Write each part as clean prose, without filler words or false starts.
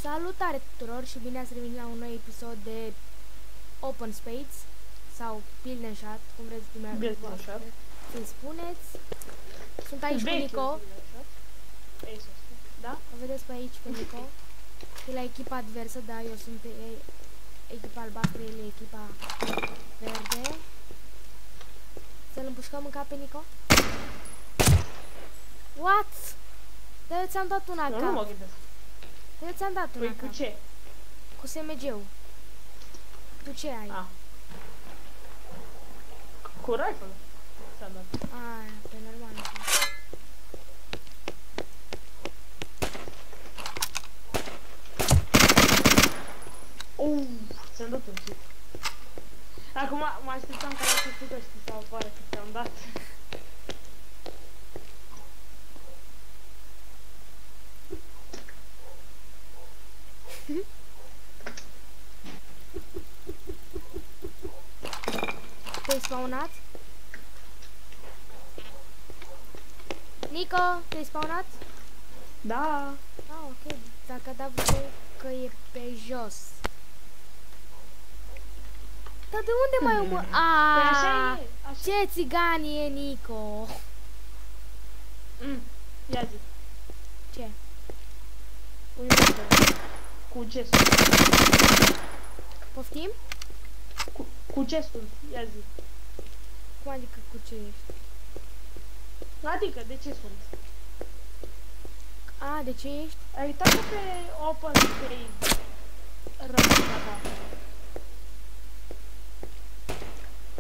Salutare tuturor și bine ați revenit la un nou episod de Open Space sau Build and Shot, cum vreți dumneavoastră să-i spuneți. Sunt aici cu Nico. Da? O vedeți pe aici pe Nico. E la echipa adversă, da, eu sunt echipa albastră, el e echipa verde. Să-l împușcăm în cap pe Nico? What? Dar eu ți-am dat una cap. Nu mă gândesc. Eu ți-am dat una cap. Păi cu ce? Cu SMG-ul. Tu ce ai? Ah. Cu rifle ți-am dat. Ah, pe normal. Ți-am dat un hit. Acum mă așteptam ca la începutul ăștia să apară că ți-am dat. Te-ai spawnat? Nico, te-ai spawnat? Da. Ah, ok. Dacă da că e pe jos. Dar de unde mai omă? Păi așa e. Așa. Ce țigan e, Nico? Ia zi. Ce? Cu ce sunt? Poftim? Cu ce sunt? Ia zi. Cum adică cu ce ești? Adică, de ce sunt? A, de ce ești? Ai uitat pe Open Space rămâna ta.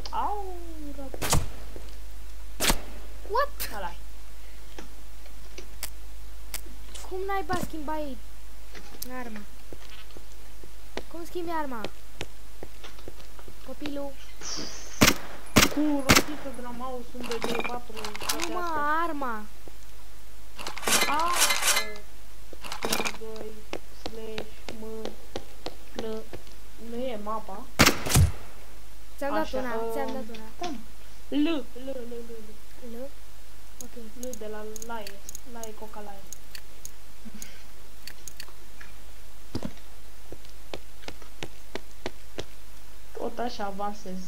Au, rămâna. What? Ăla-i. Cum naiba schimbai arma? Cum schimbi arma? Copilul? Cu rotiță de la mouse, 1, 2, 3, 4, toate Mă, astea. arma. A, 1, 2, slash, m, n, nu e mapa. Ți-am dat Așa, una, ți-am dat una. Da. L. L? Ok. L de la laie. Laie, coca laie. Tot așa avansez.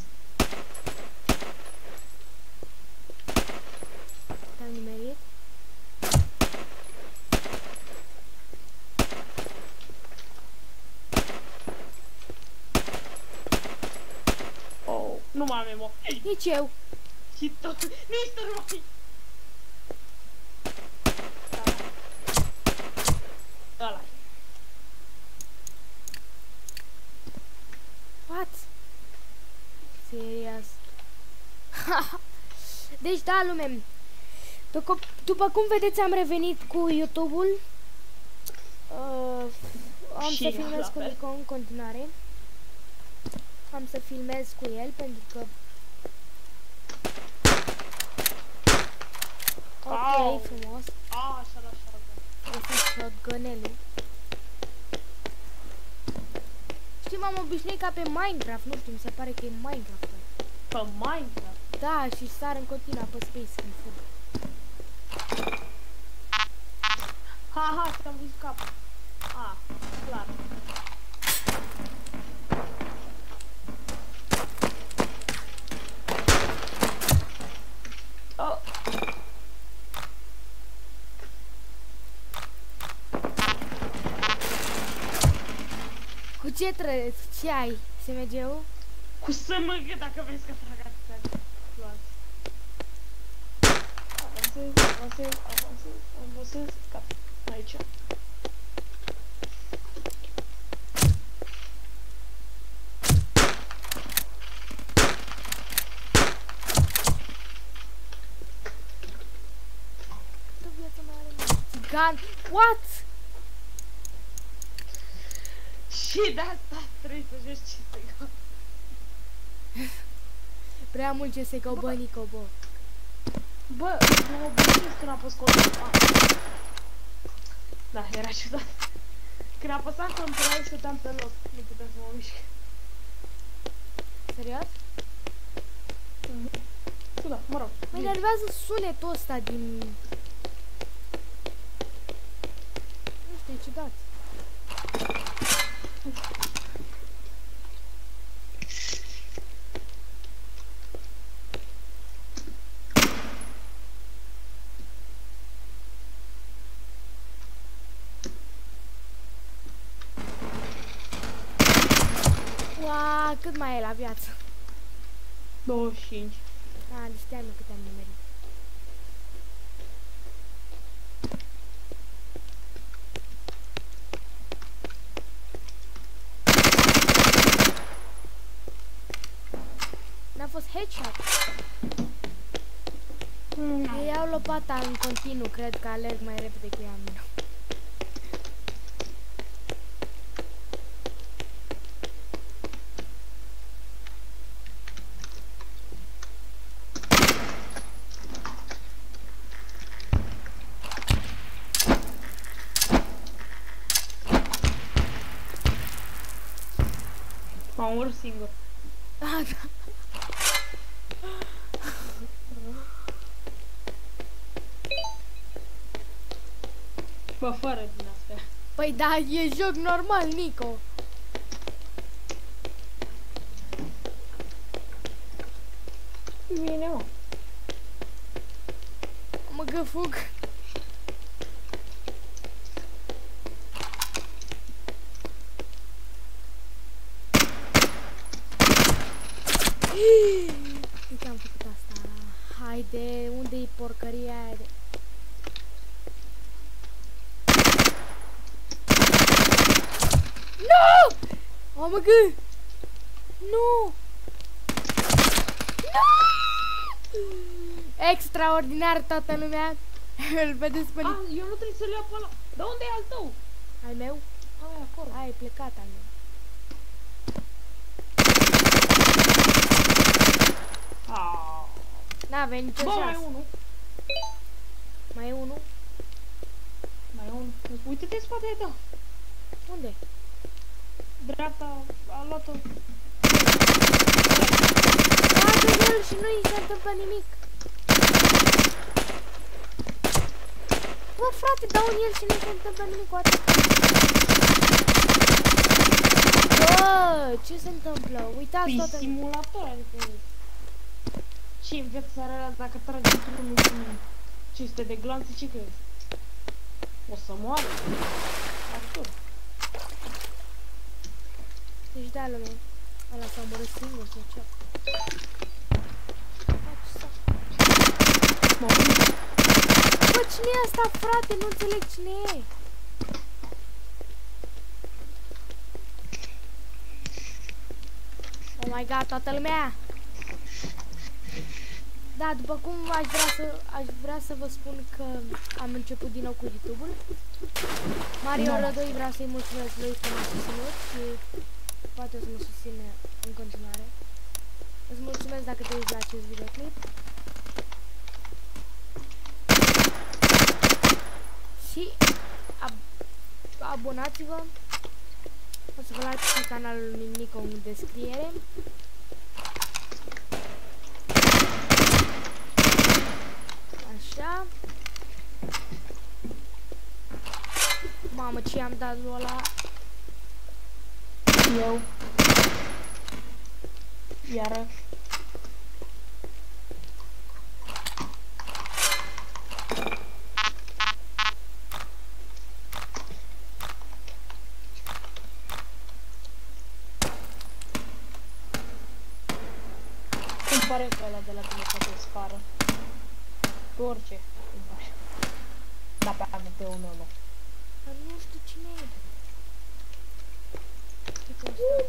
Te-am nimerit? Oh, nu mai am emo. Nici eu. Și tot, nici tu nu mai. Ăla-i. What? Serios. Deci da, lume. După cum vedeți, am revenit cu YouTube-ul. Am Și să filmez la cu fel. Nico în continuare. Am să filmez cu el pentru că... Ok, Au. frumos. A, așa la shotgun. Găsim shotgun-elul. Știi, m-am obișnuit ca pe Minecraft. Nu știu, mi se pare că e Minecraft. Pe Minecraft. Da, și sar în continuu pe Space când fug. Ha, ți-am văzut capul. A, clar. Oh. Cu ce trăiesc? Ce ai? SMG-ul? Cu SMG dacă vezi că trag atâția. Luați. Avansez. Gata. Aici. Tu viața mai are mult. Țigan! What? Și de asta trebuie să joci CSGO. Prea mult CSGO, bă, Nico, bă. Bă, mă obișnuiesc când a pus control. Da, era ciudat. Când apăsam control, stăteam pe loc. Nu puteam să mă mișc. Serios? Da, mă rog. Mă enervează sunetul ăsta din... Nu știu, e ciudat. Uaa, cât mai e la viață? 25. Ah, deci știam eu câte am nimerit. N-a fost headshot. Eu iau lopata în continuu, cred că alerg mai repede cu ea în mână. M-am omorât singur. Ah, da. Bă, fără din astea. Păi da, e joc normal, Nico. Bine, mă. Mă găfug. Uite, am făcut asta. Haide, unde-i porcăria aia de... Nu! Oh, mă gâ! Nu! Nu! Extraordinar, toată lumea. Îl vedeți pe... Ah, eu nu trebuie să-l iau pe ăla. Dar unde e al tău? Al meu? Ah, e acolo. Ai plecat al meu. Ah. N-avea nicio Bă, mai șansă. e unul. Mai e unul? Mai e unul. Uite-te în spatele tău. Unde? Dreapta, a luat-o. Bagă el și nu-i se întâmplă nimic. Bă, frate, dau în el și nu se întâmplă nimic cu atât. Bă, ce se întâmplă? Uitați Păi toată... simulator, adică... Și în viața reală, dacă tragi într-unul cu 500 de glanțe, ce crezi? O să moară. Absurd. Deci da, lume. Ăla s-a omorât singur sau ce? Bă, cine e asta, frate? Nu înțeleg cine e. Oh my god, toată lumea! Da, după cum aș vrea să vă spun că am început din nou cu YouTube-ul. Mario Rădoi, vreau să-i mulțumesc lui că m-a susținut și poate o să mă susține în continuare. Îți mulțumesc dacă te uiți la acest videoclip. Și abonați-vă. O să vă las și canalul lui Nico în descriere. Așa. Mamă, ce i-am dat lui ăla? Eu. Iară. Îmi pare că ăla de la tine poate spară. Pe orice. Da, pe AVP-ul meu nu. Dar nu știu cine e.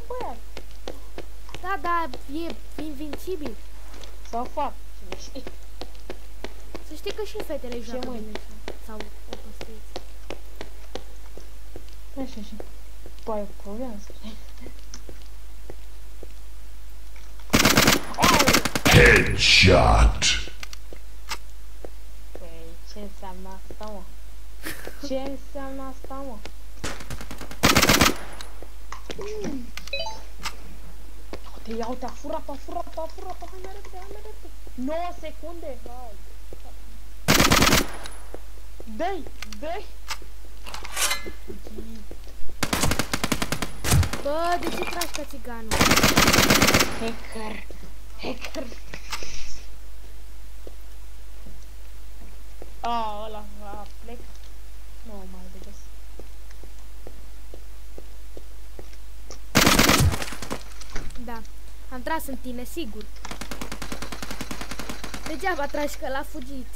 Băiat. Da, da, e invincibil. Sau fac. Cine știe. Să știi că și fetele joacă măi? bine sau Open Space. Așa și. Păi, o problemă să știi. Headshot. Păi, ce înseamnă asta, mă? Ce înseamnă asta, mă? Uite, a furat, hai mai repede, 9 secunde, hai. Dă-i! Bă, de ce tragi ca țiganul? Hacker. Hacker. Ăla va plec. Nu mai vedeți. Da, am tras în tine, sigur. Degeaba tragi că l-a fugit.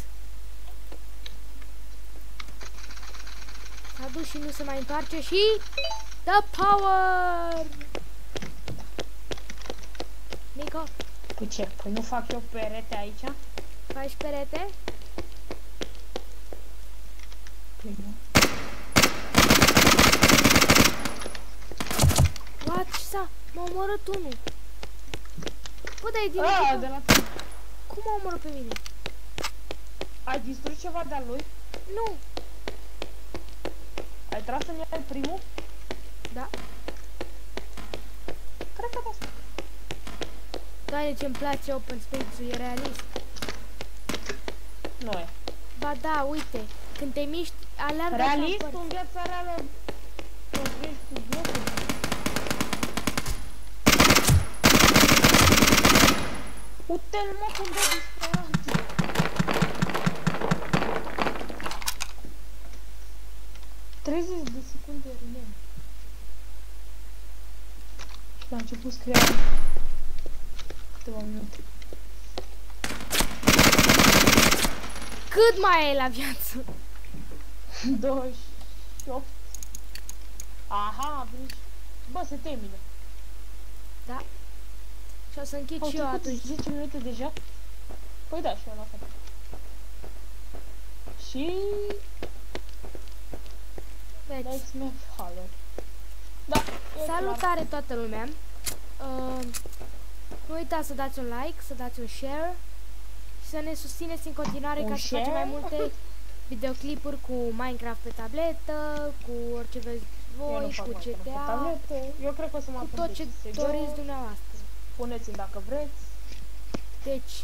S-a dus și nu se mai întoarce și... The power! Nico, Cu ce? Păi nu fac eu perete aici? faci perete? Păi nu. What? Ce s-a? M-a omorât unul. Bă, dar e din De echipă. la... Cum m-a omorât pe mine? Ai distrus ceva de-al lui? Nu. Ai tras în el primul? Da. Cred că da. Doamne, ce-mi place Open Space-ul, e realist. Nu e. Ba da, uite, când te miști, aleargă așa în Realist părți. în viața reală. Construiești cu blocuri. Uite-l mă cum dă disperant. De secunde rămân. Și la început scria câteva minute. Cât mai e la viață? 28. Aha, deci... Bă, se termină. Da. Și o să închid Au și eu trecut atunci. 10 minute deja? Păi da, și eu la fel. Și... Deci, Let's make Haller. Da, e salutare toată lumea. Nu uitați să dați un like, să dați un share și să ne susțineți în continuare Un ca să facem share? mai multe videoclipuri cu Minecraft pe tabletă, cu orice vreți Eu nu voi, fac cu Minecraft pe GTA, tabletă. Eu cred că o să mă cu apuc tot de ce CSGO. doriți dumneavoastră. Puneți-mi dacă vreți. Deci,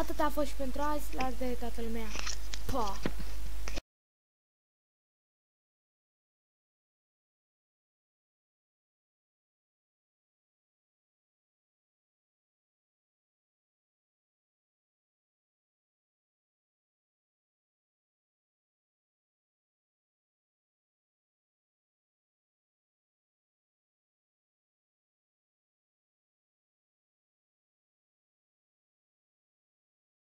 atât a fost și pentru azi. La revedere toată lumea. Pa!